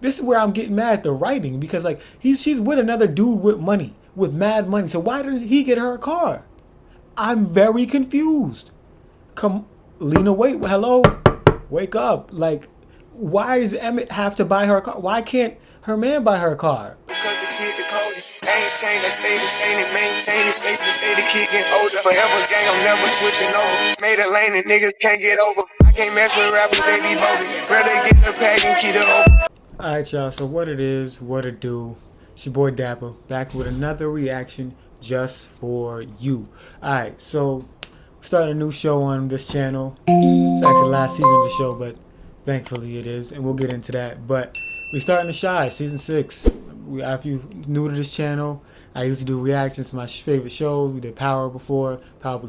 This is where I'm getting mad at the writing because like she's with another dude with money, with mad money. So why does he get her a car? I'm very confused. Come, Lena, wait, hello, wake up. Like, why does Emmett have to buy her a car? Why can't her man buy her a car? Because the kid the coldest. Maintain that stay the same and maintain it. Safe to say the kid getting older. Forever gang, I'm never switching over. Made a lane and niggas can't get over. I can't mess with rappers, they be voting. Rather get the pack and keep it over. Alright, y'all, so what it is, what it do. It's your boy Dapper, back with another reaction just for you. Alright, so starting a new show on this channel. It's actually the last season of the show, but thankfully it is, and we'll get into that. But we're starting to Shy, season 6. If you're new to this channel, I used to do reactions to my favorite shows. We did Power before, Power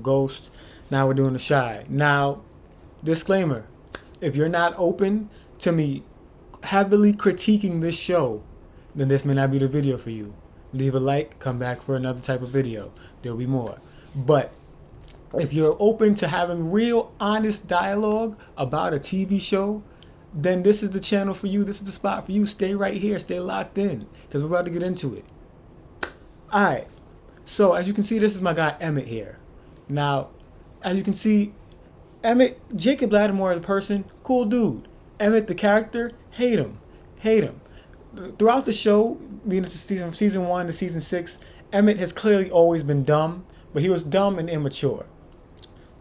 Ghost. Now we're doing the Shy. Now, disclaimer, if you're not open to me heavily critiquing this show, then this may not be the video for you. Leave a like, come back for another type of video. There'll be more. But if you're open to having real honest dialogue about a TV show, then this is the channel for you. This is the spot for you. Stay right here. Stay locked in because we're about to get into it. Alright, so as you can see, this is my guy Emmett here. Now, as you can see, Emmett, Jacob Lattimore as a person, cool dude. Emmett the character, hate him. Throughout the show, being from season 1 to season 6, Emmett has clearly always been dumb, but he was dumb and immature.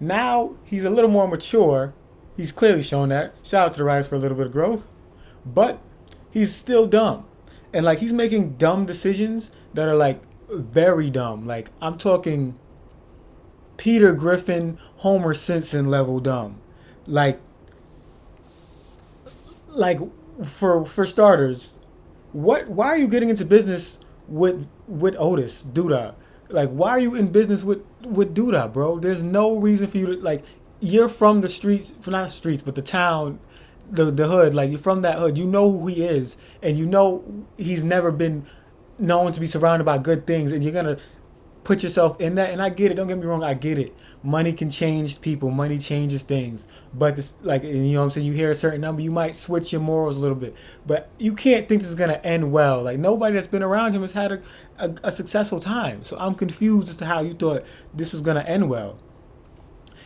Now he's a little more mature. He's clearly shown that. Shout out to the writers for a little bit of growth, but he's still dumb, and like he's making dumb decisions that are like very dumb. Like I'm talking Peter Griffin, Homer Simpson level dumb. Like for starters, why are you getting into business with Otis Duda? Like why are you in business with Duda, bro? There's no reason for you to like. You're from the streets, not streets, but the town, the hood. Like you're from that hood. You know who he is, and you know he's never been known to be surrounded by good things, and you're gonna put yourself in that. And I get it. Don't get me wrong. I get it. Money can change people. Money changes things. But this, like, you know what I'm saying? You hear a certain number, you might switch your morals a little bit. But you can't think this is gonna end well. Like nobody that's been around him has had a successful time. So I'm confused as to how you thought this was gonna end well.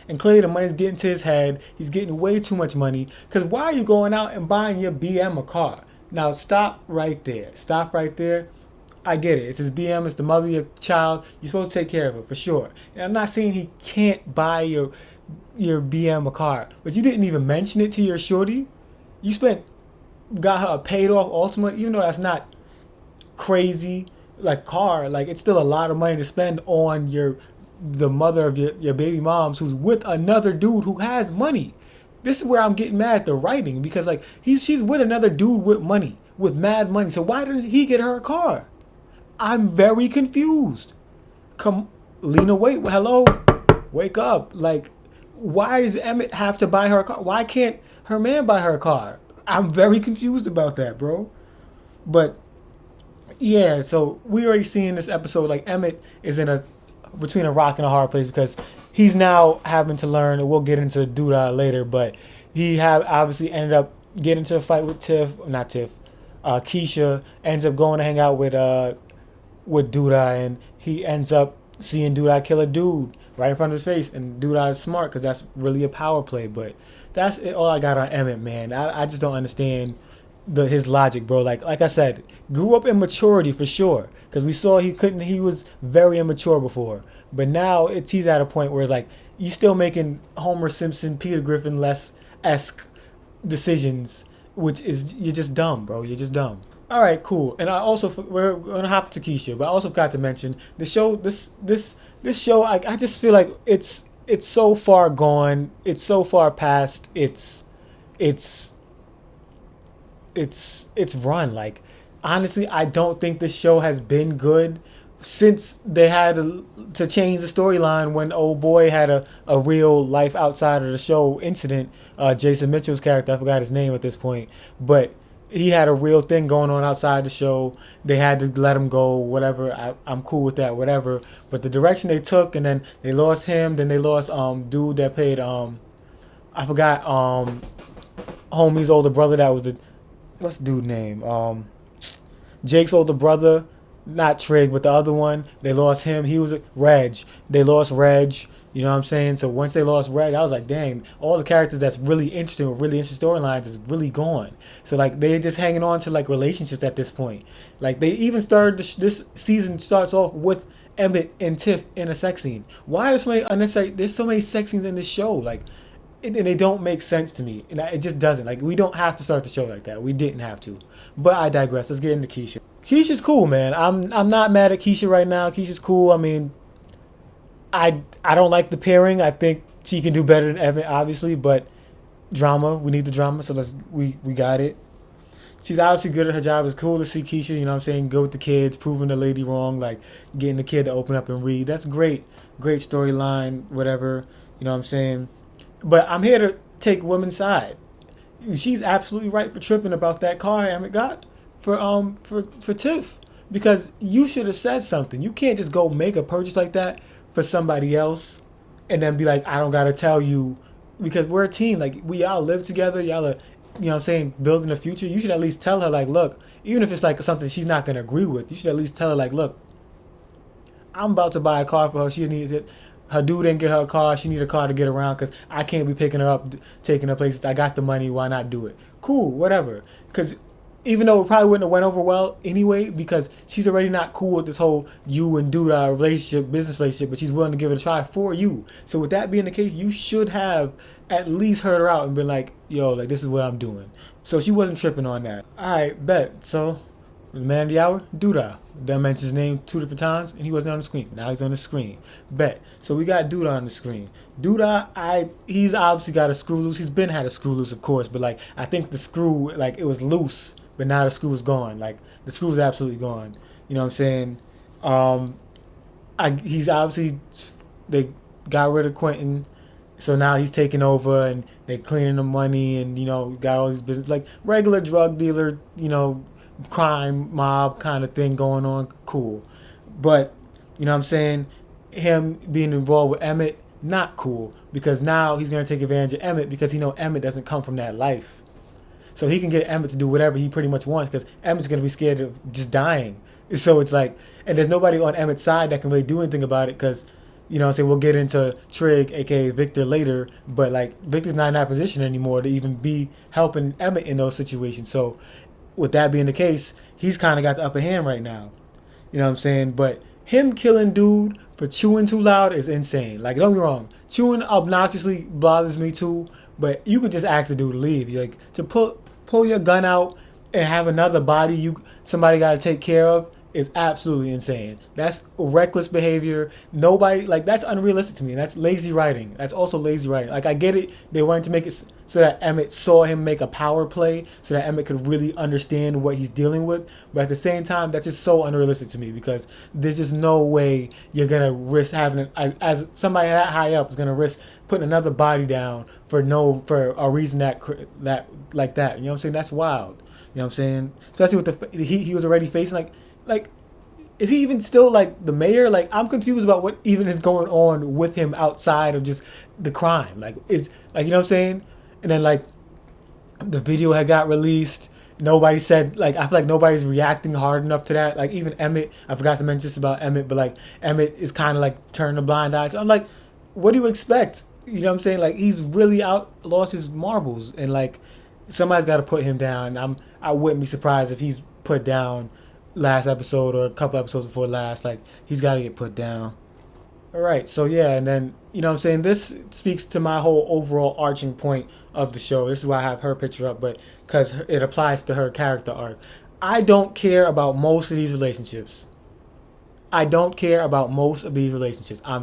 And clearly the money's getting to his head. He's getting way too much money. Because why are you going out and buying your BM a car? Now stop right there. Stop right there. I get it. It's his BM. It's the mother of your child. You're supposed to take care of it for sure. And I'm not saying he can't buy your BM a car. But you didn't even mention it to your shorty. You got her a paid off Ultima. Even though that's not crazy like car. Like it's still a lot of money to spend on the mother of your baby moms who's with another dude who has money. This is where I'm getting mad at the writing because like she's with another dude with money, with mad money. So why does he get her a car? I'm very confused. Come, Lena, wait, hello, wake up. Like, why does Emmett have to buy her a car? Why can't her man buy her a car? I'm very confused about that, bro. But yeah, so we already seen this episode. Like Emmett is between a rock and a hard place because he's now having to learn, and we'll get into Duda later, but he obviously ended up getting into a fight with Keisha, ends up going to hang out with Duda, and he ends up seeing Duda kill a dude right in front of his face, and Duda is smart because that's really a power play, but that's all I got on Emmett, man. I just don't understand his logic, bro. Like I said, grew up in maturity for sure. Because we saw he was very immature before. But now he's at a point where it's like, you're still making Homer Simpson, Peter Griffin-esque decisions, which is, you're just dumb, bro. You're just dumb. All right, cool. And we're going to hop to Keisha, but I also forgot to mention, the show, this show, I just feel like it's so far gone. It's so far past its run. Like, honestly, I don't think this show has been good since they had to change the storyline when old boy had a real life outside of the show incident. Jason Mitchell's character, I forgot his name at this point, but he had a real thing going on outside the show. They had to let him go, whatever. I'm cool with that, whatever. But the direction they took, and then they lost him, then they lost dude that played I forgot homie's older brother that was what's the dude name? Jake's older brother, not Trig, but the other one. They lost him. He was Reg. They lost Reg. You know what I'm saying? So once they lost Reg, I was like, dang, all the characters that's really interesting with really interesting storylines is really gone. So like they're just hanging on to like relationships at this point. Like they even started this season starts off with Emmett and Tiff in a sex scene. Why are so many unnecessary? There's so many sex scenes in this show. Like and they don't make sense to me, and it just doesn't. Like we don't have to start the show like that. We didn't have to, but I digress. Let's get into Keisha. Keisha's cool, man. I'm not mad at Keisha right now. Keisha's cool. I mean, I don't like the pairing. I think she can do better than Emmett, obviously, but drama. We need the drama, so we got it. She's obviously good at her job. It's cool to see Keisha, you know what I'm saying, go with the kids, proving the lady wrong, like getting the kid to open up and read. That's great. Great storyline, whatever. You know what I'm saying? But I'm here to take women's side. She's absolutely right for tripping about that car Emmett got for Tiff. Because you should have said something. You can't just go make a purchase like that for somebody else and then be like, I don't gotta tell you, because we're a team. Like we all live together, y'all are, you know what I'm saying, building a future. You should at least tell her, like, look, even if it's like something she's not gonna agree with, you should at least tell her, like, look, I'm about to buy a car for her. She needs it. Her dude didn't get her a car. She need a car to get around because I can't be picking her up, taking her places. I got the money. Why not do it? Cool, whatever. Because even though it probably wouldn't have went over well anyway, because she's already not cool with this whole you and dude relationship, business relationship, but she's willing to give it a try for you. So with that being the case, you should have at least heard her out and been like, yo, like this is what I'm doing. So she wasn't tripping on that. All right, bet. So the man of the hour, Duda. That mentioned his name 2 different times, and he wasn't on the screen. Now he's on the screen. Bet. So we got Duda on the screen. Duda, he's obviously got a screw loose. He's been had a screw loose, of course, but like I think the screw, like it was loose, but now the screw is gone. Like the screw is absolutely gone. You know what I'm saying? He's obviously, they got rid of Quentin, so now he's taking over and they cleaning the money and, you know, got all these business, like regular drug dealer, you know, crime mob kind of thing going on. Cool. But, you know what I'm saying, him being involved with Emmett, not cool, because now he's going to take advantage of Emmett because he know Emmett doesn't come from that life. So he can get Emmett to do whatever he pretty much wants because Emmett's going to be scared of just dying. So it's like, and there's nobody on Emmett's side that can really do anything about it because, you know what I'm saying, we'll get into Trig, aka Victor, later, but like Victor's not in that position anymore to even be helping Emmett in those situations. So with that being the case, he's kind of got the upper hand right now. You know what I'm saying? But him killing dude for chewing too loud is insane. Like, don't get me wrong, chewing obnoxiously bothers me too, but you could just ask the dude to leave. Like, to pull your gun out and have another body somebody got to take care of is absolutely insane. That's reckless behavior. Nobody, like, that's unrealistic to me. That's lazy writing. That's also lazy writing. Like, I get it. They wanted to make it so that Emmett saw him make a power play so that Emmett could really understand what he's dealing with. But at the same time, that's just so unrealistic to me because there's just no way you're going to risk having it, as somebody that high up is going to risk putting another body down for a reason that like that. You know what I'm saying? That's wild. You know what I'm saying? Especially with the heat he was already facing. Like, is he even still like the mayor? Like, I'm confused about what even is going on with him outside of just the crime. Like, it's like, you know what I'm saying? And then like the video had got released. Nobody said, like, I feel like nobody's reacting hard enough to that. Like, even Emmett, I forgot to mention this about Emmett, but like Emmett is kind of like turning a blind eye. So I'm like, what do you expect? You know what I'm saying? Like, he's really lost his marbles, and like somebody's got to put him down. I wouldn't be surprised if he's put down last episode or a couple episodes before last. Like, he's got to get put down. All right, so yeah, and then, you know what I'm saying, this speaks to my whole overall arching point of the show. This is why I have her picture up, but because it applies to her character arc. I don't care about most of these relationships. I'm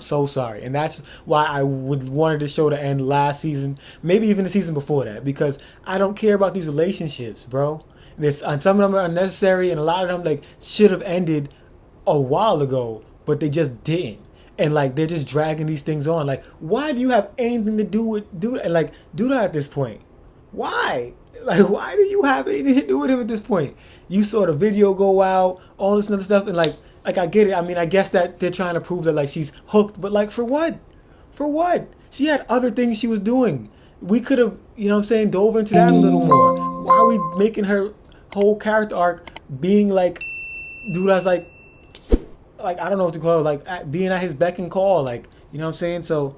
so sorry. And that's why I would wanted the show to end last season, maybe even the season before that, because I don't care about these relationships, bro. And some of them are unnecessary, and a lot of them like should have ended a while ago, but they just didn't. And like they're just dragging these things on. Like, why do you have anything to do that at this point? Why? Like, why do you have anything to do with him at this point? You saw the video go out, all this other stuff, and like I get it. I mean, I guess that they're trying to prove that like she's hooked, but like for what? For what? She had other things she was doing. We could have, you know what I'm saying, dove into that a little more. Why are we making her whole character arc being like, dude, I was like I don't know what to call it, like being at his beck and call, like, you know what I'm saying? So,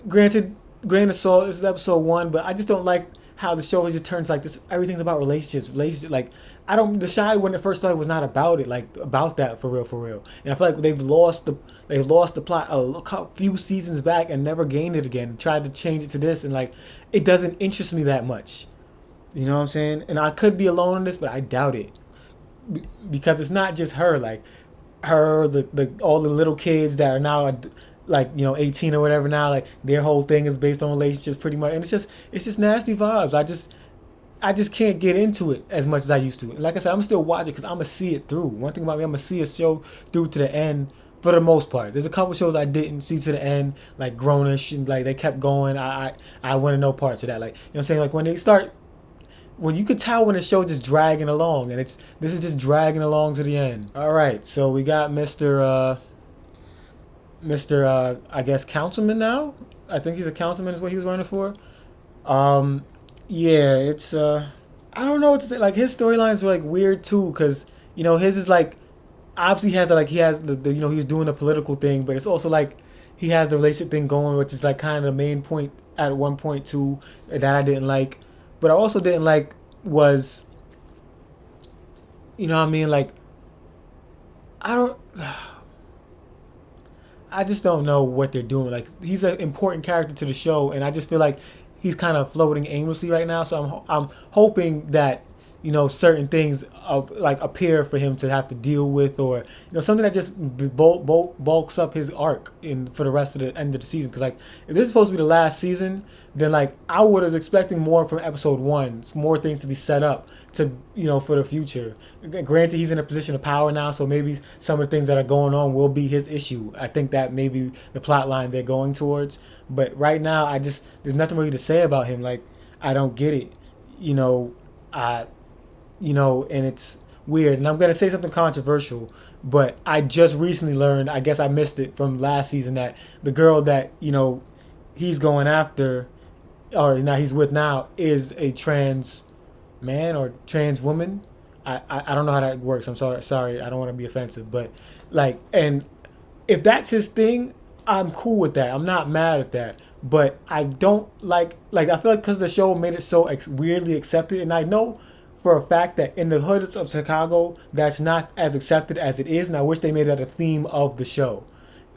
granted, grain of salt, this is episode 1, but I just don't like how the show just turns like this. Everything's about relationships. Like, I don't. The Shy when it first started was not about it, like about that for real. And I feel like they've lost the plot a few seasons back and never gained it again. Tried to change it to this, and like it doesn't interest me that much. You know what I'm saying? And I could be alone in this, but I doubt it because it's not just her. Like her, the all the little kids that are now like, you know, 18 or whatever now, like their whole thing is based on relationships pretty much, and it's just nasty vibes. I just can't get into it as much as I used to. And like I said, I'm still watching because I'm gonna see it through. One thing about me, I'm gonna see a show through to the end for the most part. There's a couple shows I didn't see to the end, like Grownish, and like they kept going. I want to know parts of that. Like, you know what I'm saying? Like when you could tell when the show just dragging along, and this is just dragging along to the end. All right, so we got Mr. I guess councilman now. I think he's a councilman is what he was running for. Yeah, it's I don't know what to say. Like his storylines were like weird too, because you know his is like obviously he has the you know he's doing the political thing, but it's also like he has the relationship thing going, which is like kind of the main point at one point too that I didn't like. But I also didn't like was, you know what I mean, like I don't. I just don't know what they're doing. Like he's an important character to the show, and I just feel like he's kind of floating aimlessly right now. So I'm hoping that, you know, certain things like appear for him to have to deal with, or you know, something that just bulks up his arc in for the rest of the end of the season. Because like if this is supposed to be the last season, then like I was expecting more from episode 1, more things to be set up to, you know, for the future. Granted, he's in a position of power now, so maybe some of the things that are going on will be his issue. I think that may be the plot line they're going towards. But right now, there's nothing really to say about him. Like I don't get it, you know. And it's weird. And I'm gonna say something controversial, but I just recently learned, I guess I missed it from last season, that the girl that, you know, he's going after, or now he's with now, is a trans man or trans woman. I don't know how that works. I'm sorry. I don't want to be offensive, but like, and if that's his thing, I'm cool with that. I'm not mad at that. But I don't like I feel like because the show made it so weirdly accepted, and I know for a fact that in the hoods of Chicago, that's not as accepted as it is, and I wish they made that a theme of the show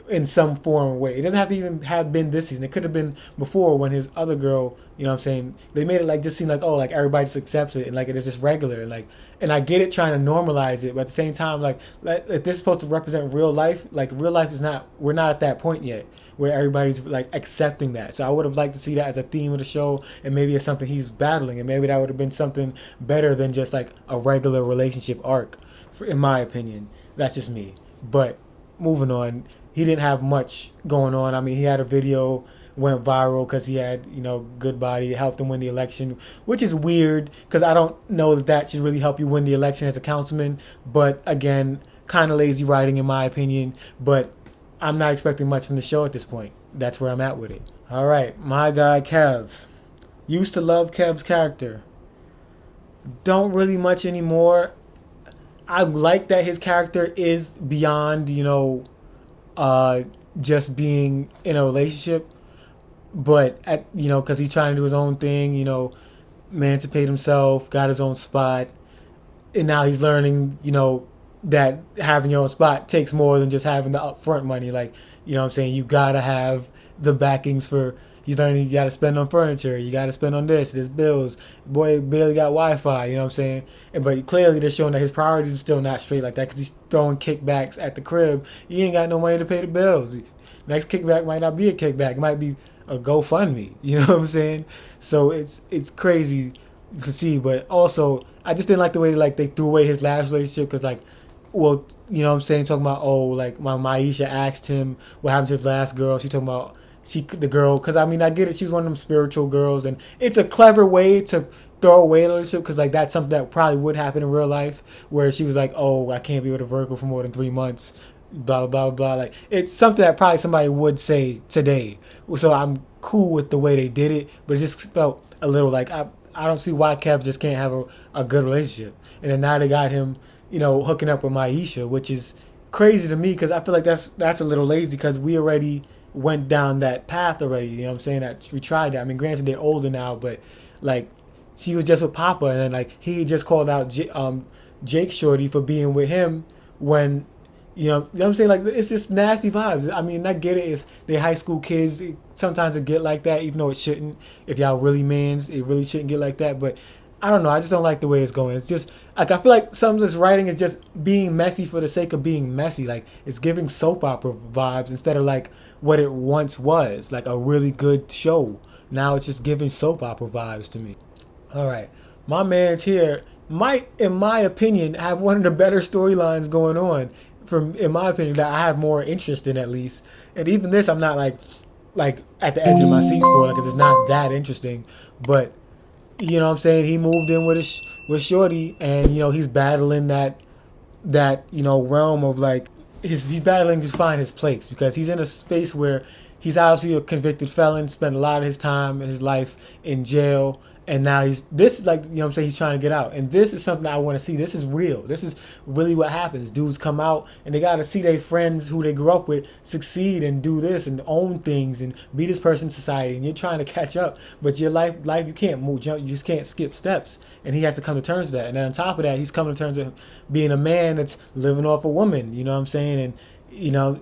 in some form or way. It doesn't have to even have been this season. It could have been before when his other girl, you know what I'm saying, they made it like just seem like, oh, like everybody just accepts it and like it is just regular, and like, and I get it trying to normalize it, but at the same time, like if this is supposed to represent real life, like real life is not, we're not at that point yet where everybody's like accepting that. So I would have liked to see that as a theme of the show, and maybe it's something he's battling, and maybe that would have been something better than just like a regular relationship arc, in my opinion. That's just me. But moving on, he didn't have much going on. I mean, he had a video, went viral because he had, you know, good body, helped him win the election, which is weird because I don't know that should really help you win the election as a councilman. But again, kind of lazy writing in my opinion. But I'm not expecting much from the show at this point. That's where I'm at with it. All right, my guy Kev. Used to love Kev's character. Don't really much anymore. I like that his character is beyond, you know, just being in a relationship, but you know, because he's trying to do his own thing, you know, emancipate himself, got his own spot, and now he's learning, you know, that having your own spot takes more than just having the upfront money. Like, you know what I'm saying, you gotta have the backings for. He's learning you gotta spend on furniture, you gotta spend on this, there's bills. Boy barely got Wi-Fi, you know what I'm saying? But clearly they're showing that his priorities are still not straight like that because he's throwing kickbacks at the crib. He ain't got no money to pay the bills. Next kickback might not be a kickback, it might be a GoFundMe, you know what I'm saying? So it's crazy to see, but also I just didn't like the way they threw away his last relationship because like, well, you know what I'm saying, talking about, oh, like my Maisha asked him what happened to his last girl. She talking about the girl, because I mean I get it, she's one of them spiritual girls, and it's a clever way to throw away a relationship because like that's something that probably would happen in real life, where she was like, oh, I can't be with a Virgo for more than 3 months, blah blah blah blah. Like it's something that probably somebody would say today. So I'm cool with the way they did it, but it just felt a little like I I don't see why Kev just can't have a good relationship. And then now they got him, hooking up with Maisha, which is crazy to me because I feel like that's a little lazy because we already went down that path already. You know what I'm saying? That we tried that. I mean, granted they're older now, but like she was just with Papa, and then like he just called out Jake Shorty for being with him when you know what I'm saying? Like, it's just nasty vibes. I mean, I get it. It's they high school kids. Sometimes it get like that, even though it shouldn't. If y'all really mans, it really shouldn't get like that. But I don't know. I just don't like the way it's going. It's just like I feel like some of this writing is just being messy for the sake of being messy. Like it's giving soap opera vibes instead of like what it once was, like a really good show. Now it's just giving soap opera vibes to me. All right, my man's here might, in my opinion, have one of the better storylines going on. From in my opinion, that I have more interest in at least. And even this, I'm not like at the edge of my seat for, because it's not that interesting. But you know what I'm saying? He moved in with Shorty, and he's battling that realm of like he's battling to find his place because he's in a space where he's obviously a convicted felon, spent a lot of his time in his life in jail, and now this is like what I'm saying, he's trying to get out. And this is something I want to see. This is real. This is really what happens. Dudes come out and they gotta see their friends who they grew up with succeed and do this and own things and be this person in society, and you're trying to catch up, but your life you can't move, you just can't skip steps, and he has to come to terms with that. And then on top of that, he's coming to terms with being a man that's living off a woman, you know what I'm saying? And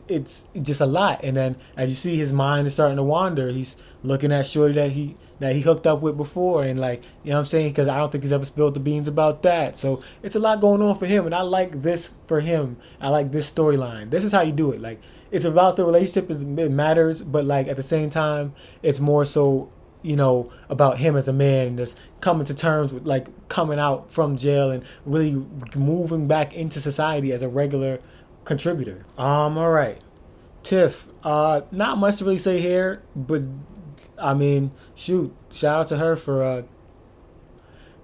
it's just a lot. And then as you see, his mind is starting to wander. He's looking at Shorty that he hooked up with before, and like, you know what I'm saying, because I don't think he's ever spilled the beans about that. So it's a lot going on for him, and I like this for him. I like this storyline. This is how you do it. Like, it's about the relationship, it matters, but like at the same time, it's more so about him as a man and just coming to terms with like coming out from jail and really moving back into society as a regular contributor. All right, Tiff. Not much to really say here, but I mean, shoot, shout out to her for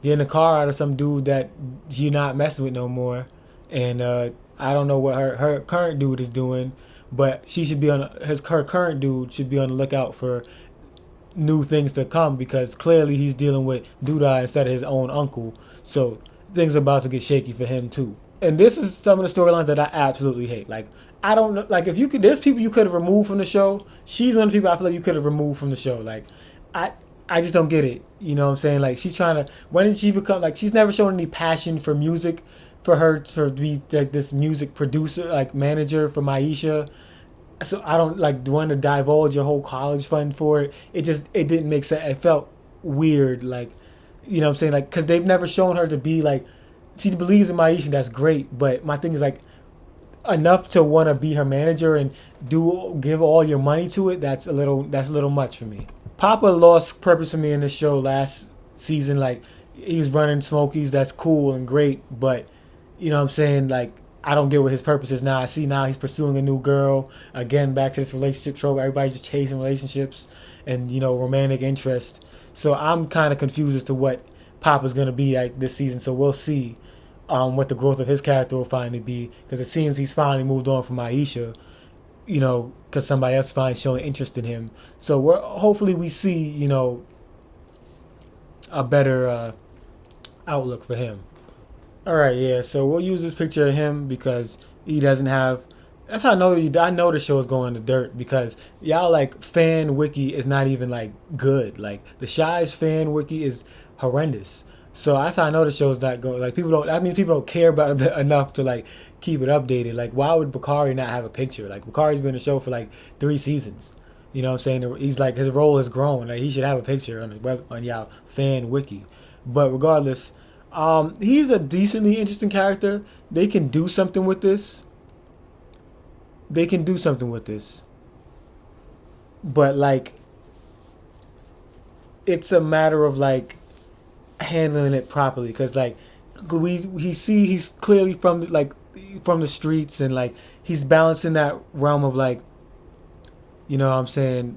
getting a car out of some dude that you're not messing with no more. And I don't know what her current dude is doing, but she should be her current dude should be on the lookout for new things to come, because clearly he's dealing with Duda instead of his own uncle. So things are about to get shaky for him too. And this is some of the storylines that I absolutely hate. Like, I don't know, like, if you could, there's people you could have removed from the show. She's one of the people I feel like you could have removed from the show. Like, I just don't get it. You know what I'm saying? Like, she's trying to, when did she become, like, she's never shown any passion for music, for her to be like this music producer, like manager for Maisha. So I don't like want to divulge your whole college fund for it. It didn't make sense. It felt weird. Like, you know what I'm saying? Like, because they've never shown her to be like, she believes in Maisha, that's great. But my thing is like, enough to want to be her manager and give all your money to it, that's a little much for me. Papa lost purpose for me in this show last season. Like, he was running Smokies, that's cool and great, but you know what I'm saying, like, I don't get what his purpose is now. I see now he's pursuing a new girl. Again, back to this relationship trope. Everybody's just chasing relationships and, romantic interest. So I'm kind of confused as to what Papa's going to be like this season. So we'll see what the growth of his character will finally be. Because it seems he's finally moved on from Aisha, because somebody else finally showing interest in him. So hopefully we see, a better outlook for him. All right, yeah. So we'll use this picture of him because he doesn't have. That's how I know the show is going to dirt, because y'all like fan wiki is not even like good. Like the Shy's fan wiki is horrendous. So that's how I know the show's not going. Like people don't care about it enough to like keep it updated. Like, why would Bakari not have a picture? Like, Bakari's been in the show for like 3 seasons. You know what I'm saying? He's like, his role has grown. Like, he should have a picture on the web, on y'all fan wiki. But regardless. He's a decently interesting character. They can do something with this. But like, it's a matter of like handling it properly, because like he's clearly from the streets, and like he's balancing that realm of like, you know what I'm saying,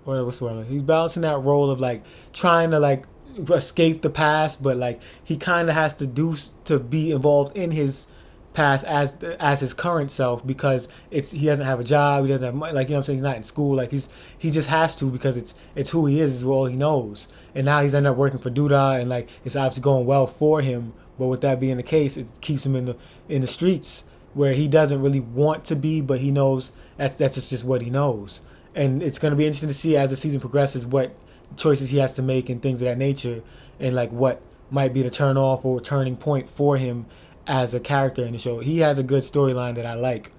what's the word? He's balancing that role of like trying to like escape the past, but like he kind of has to be involved in his past as his current self, because he doesn't have a job, he doesn't have money, like, you know what I'm saying, he's not in school, like he just has to, because it's who he is all he knows. And now he's ended up working for Duda, and like it's obviously going well for him. But with that being the case, it keeps him in the streets where he doesn't really want to be, but he knows that's just what he knows. And it's going to be interesting to see as the season progresses what choices he has to make and things of that nature, and like what might be the turn off or turning point for him as a character in the show. He has a good storyline that I like,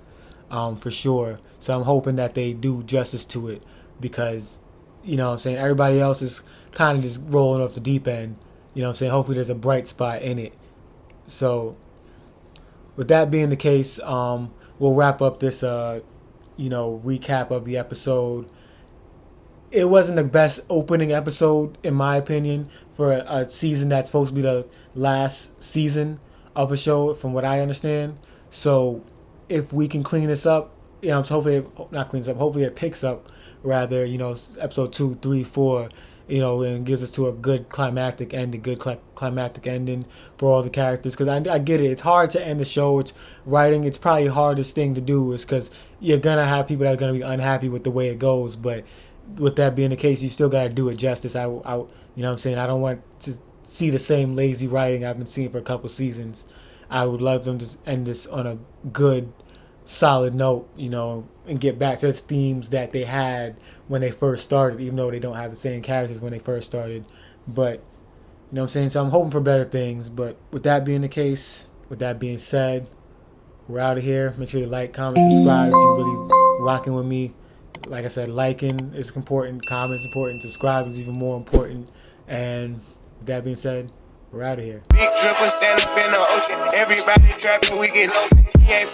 for sure. So I'm hoping that they do justice to it, because, you know what I'm saying, everybody else is kind of just rolling off the deep end. You know what I'm saying? Hopefully there's a bright spot in it. So with that being the case, we'll wrap up this recap of the episode. It wasn't the best opening episode, in my opinion, for a season that's supposed to be the last season of a show, from what I understand. So if we can clean this up, so hopefully it picks up, rather, episode 2, 3, 4, and gives us to a good climactic ending for all the characters. Because I get it. It's hard to end the show. It's writing. It's probably the hardest thing to do, is because you're going to have people that are going to be unhappy with the way it goes. But with that being the case, you still got to do it justice. I what I'm saying? I don't want to see the same lazy writing I've been seeing for a couple seasons. I would love them to end this on a good, solid note, and get back to the themes that they had when they first started, even though they don't have the same characters when they first started. But, what I'm saying? So I'm hoping for better things. But with that being the case, with that being said, we're out of here. Make sure you like, comment, subscribe if you're really rocking with me. Like I said, liking is important, comments important, subscribing is even more important. And with that being said, we're out of here. Big dripper stand up in the ocean. Everybody trapping, we get lost. He ain't